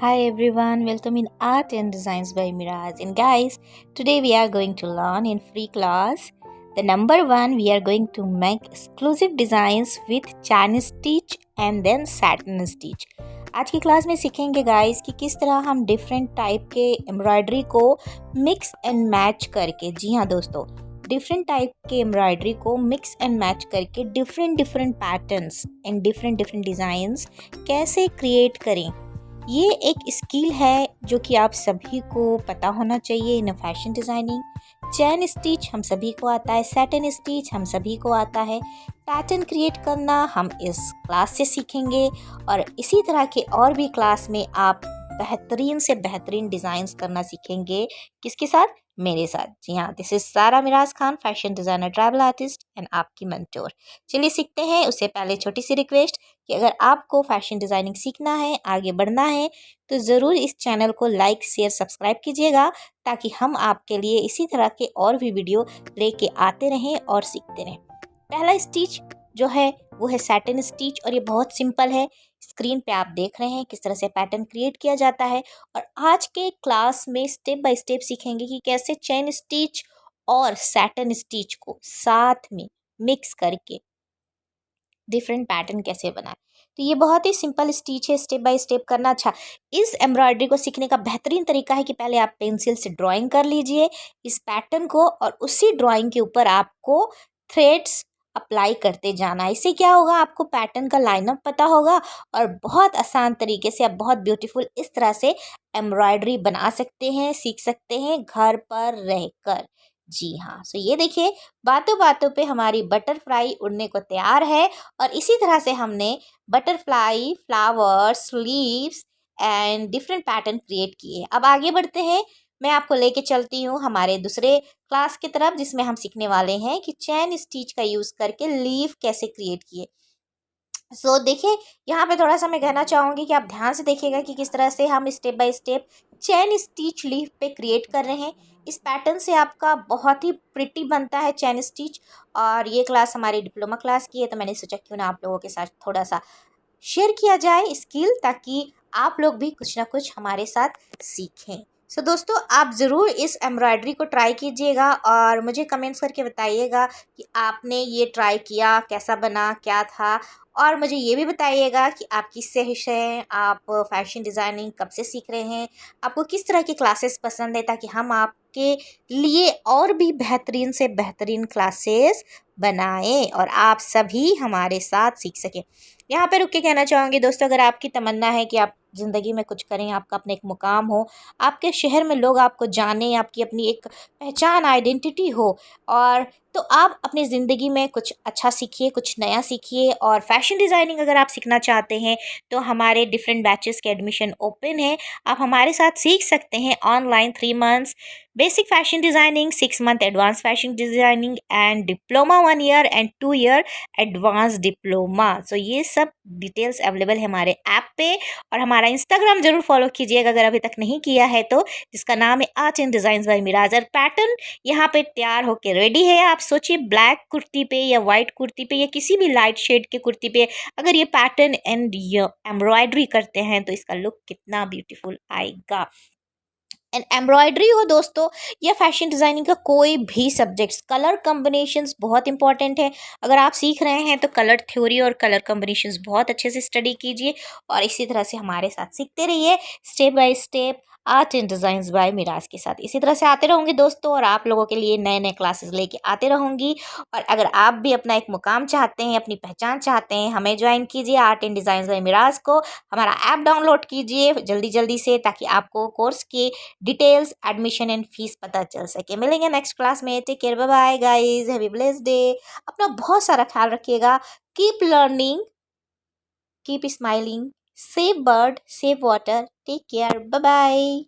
Hi everyone, welcome in Art and Designs by Miraj. And guys, today we are going to learn in free class. The number one, we are going to make exclusive designs with chain stitch and then satin stitch. आज की class में सीखेंगे guys कि किस तरह हम different type के embroidery को मिक्स एंड मैच करके, जी हाँ दोस्तों, डिफरेंट टाइप के एम्ब्रॉयडरी को मिक्स एंड मैच करके different different patterns and different designs कैसे क्रिएट करें। ये एक स्किल है जो कि आप सभी को पता होना चाहिए in fashion designing. Chain stitch हम सभी को आता है, सैटिन स्टिच हम सभी को आता है, पैटर्न क्रिएट करना हम इस क्लास से सीखेंगे और इसी तरह के और भी क्लास में आप बेहतरीन से बेहतरीन डिज़ाइंस करना सीखेंगे। किसके साथ? मेरे साथ। जी हाँ, this is Sara Miraj Khan, fashion designer, travel artist and आपकी मेंटोर। चलिए सीखते हैं। उससे पहले छोटी सी रिक्वेस्ट कि अगर आपको फैशन डिज़ाइनिंग सीखना है, आगे बढ़ना है, तो ज़रूर इस चैनल को लाइक शेयर सब्सक्राइब कीजिएगा ताकि हम आपके लिए इसी तरह के और भी वीडियो लेके आते रहें और सीखते रहें। पहला स्टिच जो है वो है सैटिन स्टिच और ये बहुत सिंपल है। स्क्रीन पे आप देख रहे हैं किस तरह से पैटर्न क्रिएट किया जाता है और आज के क्लास में स्टेप बाय स्टेप सीखेंगे कि कैसे चेन स्टिच और सैटिन स्टिच को साथ में मिक्स करके डिफरेंट पैटर्न कैसे बनाए। तो ये बहुत ही सिंपल स्टिच है, स्टेप बाय स्टेप करना। अच्छा, इस एम्ब्रॉयडरी को सीखने का बेहतरीन तरीका है कि पहले आप पेंसिल से ड्राइंग कर लीजिए इस पैटर्न को और उसी ड्राइंग के ऊपर आपको थ्रेड्स अप्लाई करते जाना। इससे क्या होगा, आपको पैटर्न का लाइनअप पता होगा और बहुत आसान तरीके से आप बहुत ब्यूटीफुल इस तरह से एम्ब्रॉयडरी बना सकते हैं, सीख सकते हैं घर पर रहकर। जी हाँ, सो ये देखिए, बातों बातों पे हमारी बटरफ्लाई उड़ने को तैयार है और इसी तरह से हमने butterfly, flowers, leaves and different pattern create किए। अब आगे बढ़ते हैं, मैं आपको लेके चलती हूँ हमारे दूसरे क्लास की तरफ जिसमें हम सीखने वाले हैं कि चैन स्टिच का यूज़ करके लीफ कैसे क्रिएट किए। देखिए, यहाँ पे थोड़ा सा मैं कहना चाहूँगी कि आप ध्यान से देखिएगा कि किस तरह से हम step by step chain stitch leaf पे क्रिएट कर रहे हैं। इस पैटर्न से आपका बहुत ही प्रिटी बनता है चैन स्टिच। और ये क्लास हमारी डिप्लोमा क्लास की है, तो मैंने सोचा क्यों ना आप लोगों के साथ थोड़ा सा शेयर किया जाए स्किल, ताकि आप लोग भी कुछ ना कुछ हमारे साथ सीखें। दोस्तों, आप ज़रूर इस एम्ब्रॉयडरी को ट्राई कीजिएगा और मुझे कमेंट्स करके बताइएगा कि आपने ये ट्राई किया, कैसा बना, क्या था। और मुझे ये भी बताइएगा कि आप किससे हैं, आप फैशन डिज़ाइनिंग कब से सीख रहे हैं, आपको किस तरह की क्लासेस पसंद है, ताकि हम आपके लिए और भी बेहतरीन से बेहतरीन क्लासेस बनाएं और आप सभी हमारे साथ सीख सकें। यहाँ पे रुक के कहना चाहूँगी दोस्तों, अगर आपकी तमन्ना है कि आप ज़िंदगी में कुछ करें, आपका अपना एक मुकाम हो, आपके शहर में लोग आपको जानें, आपकी अपनी एक पहचान, आइडेंटिटी हो, और तो आप अपनी ज़िंदगी में कुछ अच्छा सीखिए, कुछ नया सीखिए। और फैशन डिज़ाइनिंग अगर आप सीखना चाहते हैं तो हमारे डिफरेंट बैचेस के एडमिशन ओपन है। आप हमारे साथ सीख सकते हैं online 3 months basic fashion designing, 6 month advance fashion designing and diploma 1 year and 2 year advance diploma. ये सब डिटेल्स अवेलेबल है हमारे ऐप पे। और हमारा इंस्टाग्राम जरूर फॉलो कीजिएगा अगर अभी तक नहीं किया है तो, जिसका नाम है art and designs by Miraj. और पैटर्न यहाँ पे तैयार होके रेडी है। आप सोचिए, ब्लैक कुर्ती पे या वाइट कुर्ती पे या किसी भी लाइट शेड के कुर्ती पे अगर ये पैटर्न एंड एम्ब्रॉयडरी करते हैं तो इसका लुक कितना ब्यूटीफुल आएगा। एंड एम्ब्रॉयडरी हो दोस्तों या फैशन डिज़ाइनिंग का कोई भी सब्जेक्ट्स, कलर कॉम्बिनेशंस बहुत इंपॉर्टेंट है। अगर आप सीख रहे हैं तो कलर थ्योरी और कलर कॉम्बिनेशंस बहुत अच्छे से स्टडी कीजिए और इसी तरह से हमारे साथ सीखते रहिए step by step art and designs by Miraj के साथ। इसी तरह से आते रहूँगी दोस्तों और आप लोगों के लिए नए नए क्लासेस लेके आते रहूँगी। और अगर आप भी अपना एक मुकाम चाहते हैं, अपनी पहचान चाहते हैं, हमें ज्वाइन कीजिए art and designs by Miraj को। हमारा ऐप डाउनलोड कीजिए जल्दी जल्दी से, ताकि आपको कोर्स की डिटेल्स, एडमिशन एंड फीस पता चल सके। मिलेंगे नेक्स्ट क्लास में। Take care, bye bye guys, have a blessed day. अपना बहुत सारा ख्याल रखिएगा। Keep learning, keep smiling, save bird, save water. Take care, bye bye.